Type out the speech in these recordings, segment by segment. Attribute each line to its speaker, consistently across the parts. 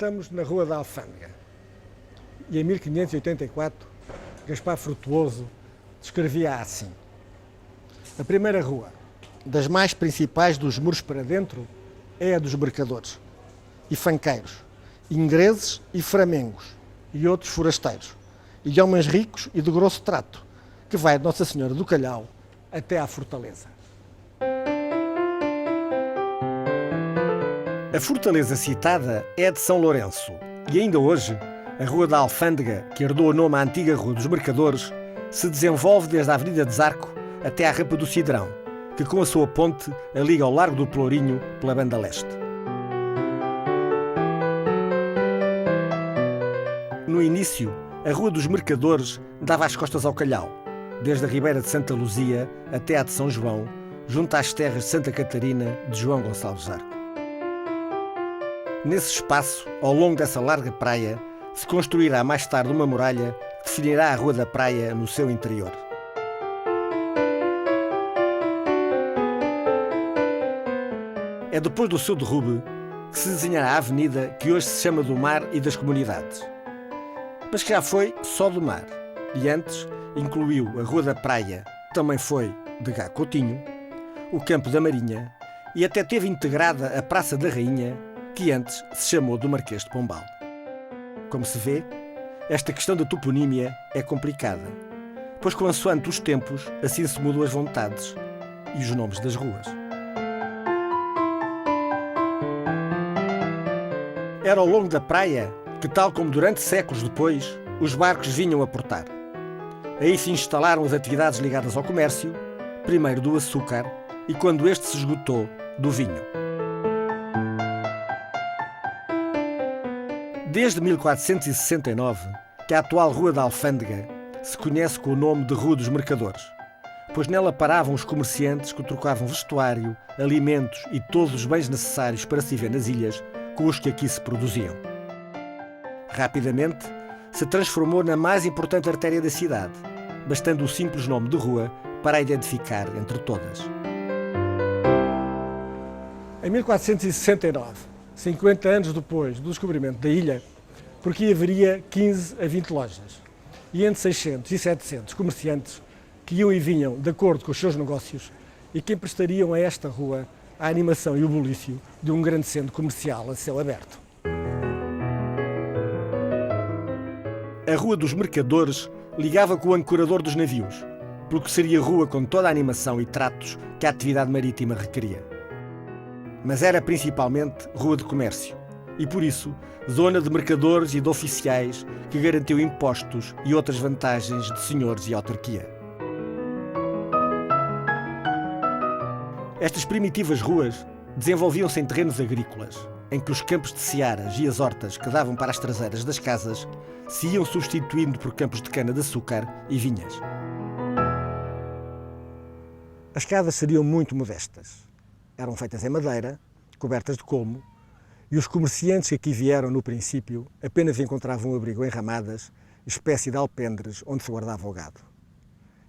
Speaker 1: estamos na Rua da Alfândega e em 1584 Gaspar Frutuoso descrevia assim: a primeira rua, das mais principais dos muros para dentro, é a dos mercadores e fanqueiros, ingleses e framengos e outros forasteiros, e de homens ricos e de grosso trato, que vai de Nossa Senhora do Calhau até à Fortaleza. A fortaleza citada é de São Lourenço e ainda hoje a Rua da Alfândega, que herdou o nome à antiga Rua dos Mercadores, se desenvolve desde a Avenida de Zarco até à Rampa do Cidrão, que com a sua ponte a liga ao Largo do Pelourinho pela banda leste. No início, a Rua dos Mercadores dava as costas ao Calhau, desde a Ribeira de Santa Luzia até à de São João, junto às terras de Santa Catarina de João Gonçalves Zarco. Nesse espaço, ao longo dessa larga praia, se construirá mais tarde uma muralha que definirá a Rua da Praia no seu interior. É depois do seu derrube que se desenhará a avenida que hoje se chama do Mar e das Comunidades, mas que já foi só do Mar e antes incluiu a Rua da Praia, que também foi de Gá Coutinho, o Campo da Marinha e até teve integrada a Praça da Rainha, que antes se chamou do Marquês de Pombal. Como se vê, esta questão da toponímia é complicada, pois consoante os tempos, assim se mudam as vontades e os nomes das ruas. Era ao longo da praia que, tal como durante séculos depois, os barcos vinham a portar. Aí se instalaram as atividades ligadas ao comércio, primeiro do açúcar e, quando este se esgotou, do vinho. Desde 1469, que a atual Rua da Alfândega se conhece com o nome de Rua dos Mercadores, pois nela paravam os comerciantes que trocavam vestuário, alimentos e todos os bens necessários para se viver nas ilhas com os que aqui se produziam. Rapidamente, se transformou na mais importante artéria da cidade, bastando o simples nome de rua para a identificar entre todas. Em 1469, 50 anos depois do descobrimento da ilha, porque haveria 15 a 20 lojas e entre 600 e 700 comerciantes que iam e vinham de acordo com os seus negócios e que emprestariam a esta rua a animação e o bulício de um grande centro comercial a céu aberto. A Rua dos Mercadores ligava com o ancorador dos navios, porque seria rua com toda a animação e tratos que a atividade marítima requeria. Mas era principalmente rua de comércio e, por isso, zona de mercadores e de oficiais que garantiu impostos e outras vantagens de senhores e autarquia. Estas primitivas ruas desenvolviam-se em terrenos agrícolas, em que os campos de searas e as hortas que davam para as traseiras das casas se iam substituindo por campos de cana-de-açúcar e vinhas. As casas seriam muito modestas. Eram feitas em madeira, cobertas de colmo, e os comerciantes que aqui vieram no princípio apenas encontravam um abrigo em ramadas, espécie de alpendres onde se guardava o gado.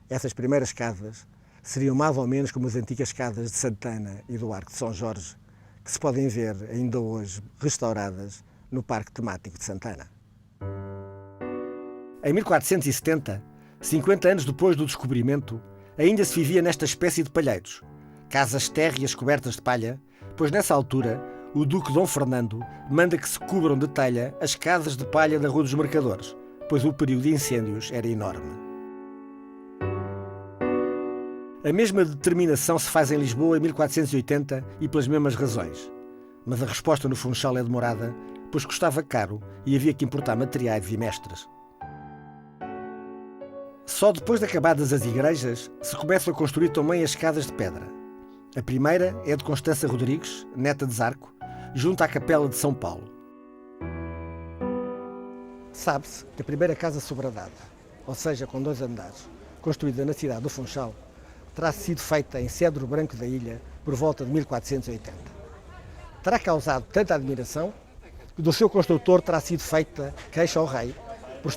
Speaker 1: Essas primeiras casas seriam mais ou menos como as antigas casas de Santana e do Arco de São Jorge, que se podem ver ainda hoje restauradas no Parque Temático de Santana. Em 1470, 50 anos depois do descobrimento, ainda se vivia nesta espécie de palheiros, casas térreas cobertas de palha, pois nessa altura o Duque Dom Fernando manda que se cubram de telha as casas de palha da Rua dos Mercadores, pois o período de incêndios era enorme. A mesma determinação se faz em Lisboa em 1480 e pelas mesmas razões, mas a resposta no Funchal é demorada, pois custava caro e havia que importar materiais e mestres. Só depois de acabadas as igrejas se começam a construir também as casas de pedra. A primeira é de Constança Rodrigues, neta de Zarco, junto à Capela de São Paulo. Sabe-se que a primeira casa sobradada, ou seja, com 2 andares, construída na cidade do Funchal, terá sido feita em cedro branco da ilha por volta de 1480. Terá causado tanta admiração que do seu construtor terá sido feita queixa ao rei por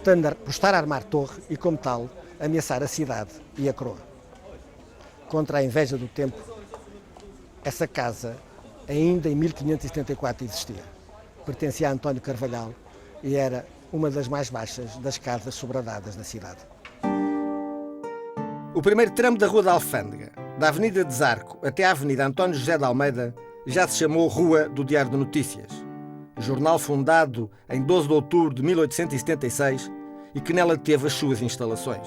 Speaker 1: estar a armar torre e, como tal, ameaçar a cidade e a coroa. Contra a inveja do tempo, essa casa ainda em 1574 existia. pertencia a António Carvalhal e era uma das mais baixas das casas sobradadas da cidade. O primeiro tramo da Rua da Alfândega, da Avenida de Zarco até à Avenida António José de Almeida, já se chamou Rua do Diário de Notícias, jornal fundado em 12 de outubro de 1876 e que nela teve as suas instalações.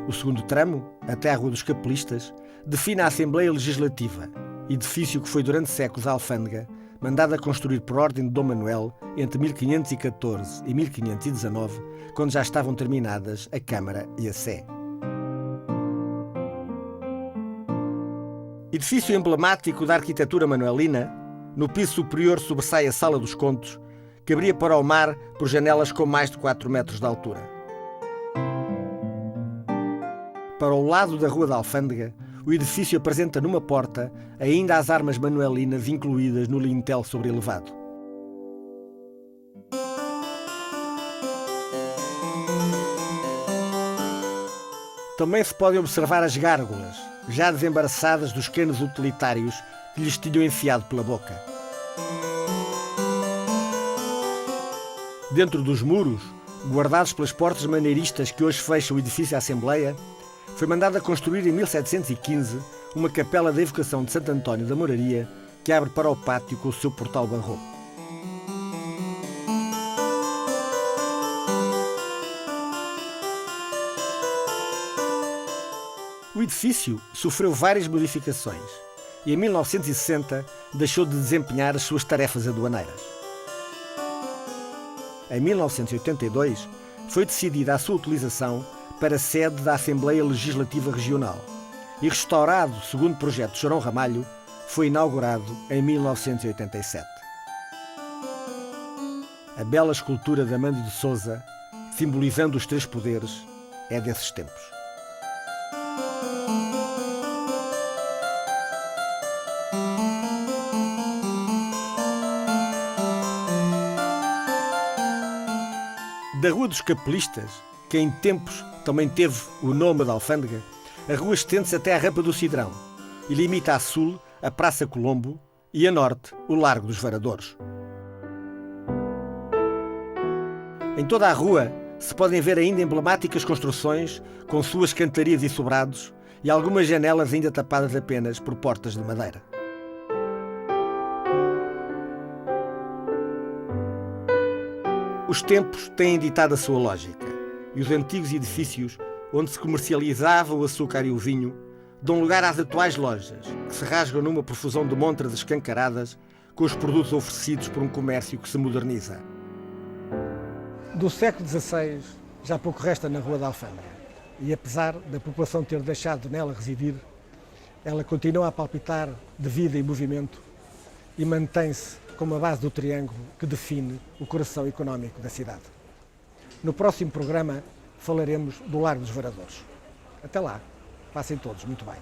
Speaker 1: O segundo tramo, até à Rua dos Capelistas, define a Assembleia Legislativa, edifício que foi durante séculos a alfândega, mandada construir por ordem de Dom Manuel entre 1514 e 1519, quando já estavam terminadas a Câmara e a Sé. Edifício emblemático da arquitetura manuelina, no piso superior sobressai a Sala dos Contos, que abria para o mar por janelas com mais de 4 metros de altura. Para o lado da Rua da Alfândega, o edifício apresenta numa porta ainda as armas manuelinas incluídas no lintel sobrelevado. Também se podem observar as gárgulas, já desembaraçadas dos canos utilitários que lhes tinham enfiado pela boca. Dentro dos muros, guardados pelas portas maneiristas que hoje fecham o edifício Assembleia, foi mandada construir em 1715 uma capela da evocação de Santo António da Moraria que abre para o pátio com o seu portal barroco. O edifício sofreu várias modificações e em 1960 deixou de desempenhar as suas tarefas aduaneiras. Em 1982 foi decidida a sua utilização para sede da Assembleia Legislativa Regional e, restaurado segundo o projeto de João Ramalho, foi inaugurado em 1987. A bela escultura de Amando de Sousa, simbolizando os 3 poderes, é desses tempos. Da Rua dos Capelistas, que em tempos também teve o nome da Alfândega, a rua estende-se até à Rampa do Cidrão e limita a sul a Praça Colombo e a norte o Largo dos Varadores. Em toda a rua se podem ver ainda emblemáticas construções com suas cantarias e sobrados e algumas janelas ainda tapadas apenas por portas de madeira. Os tempos têm ditado a sua lógica e os antigos edifícios onde se comercializava o açúcar e o vinho dão lugar às atuais lojas, que se rasgam numa profusão de montras escancaradas com os produtos oferecidos por um comércio que se moderniza. Do século XVI já pouco resta na Rua da Alfândega e, apesar da população ter deixado nela residir, ela continua a palpitar de vida e movimento e mantém-se como a base do triângulo que define o coração económico da cidade. No próximo programa falaremos do Largo dos Varadores. Até lá, passem todos muito bem.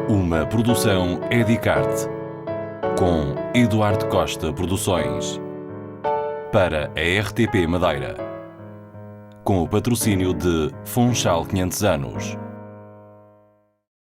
Speaker 2: Uma produção Edicarte, com Eduardo Costa Produções, para a RTP Madeira, com o patrocínio de Funchal 500 anos.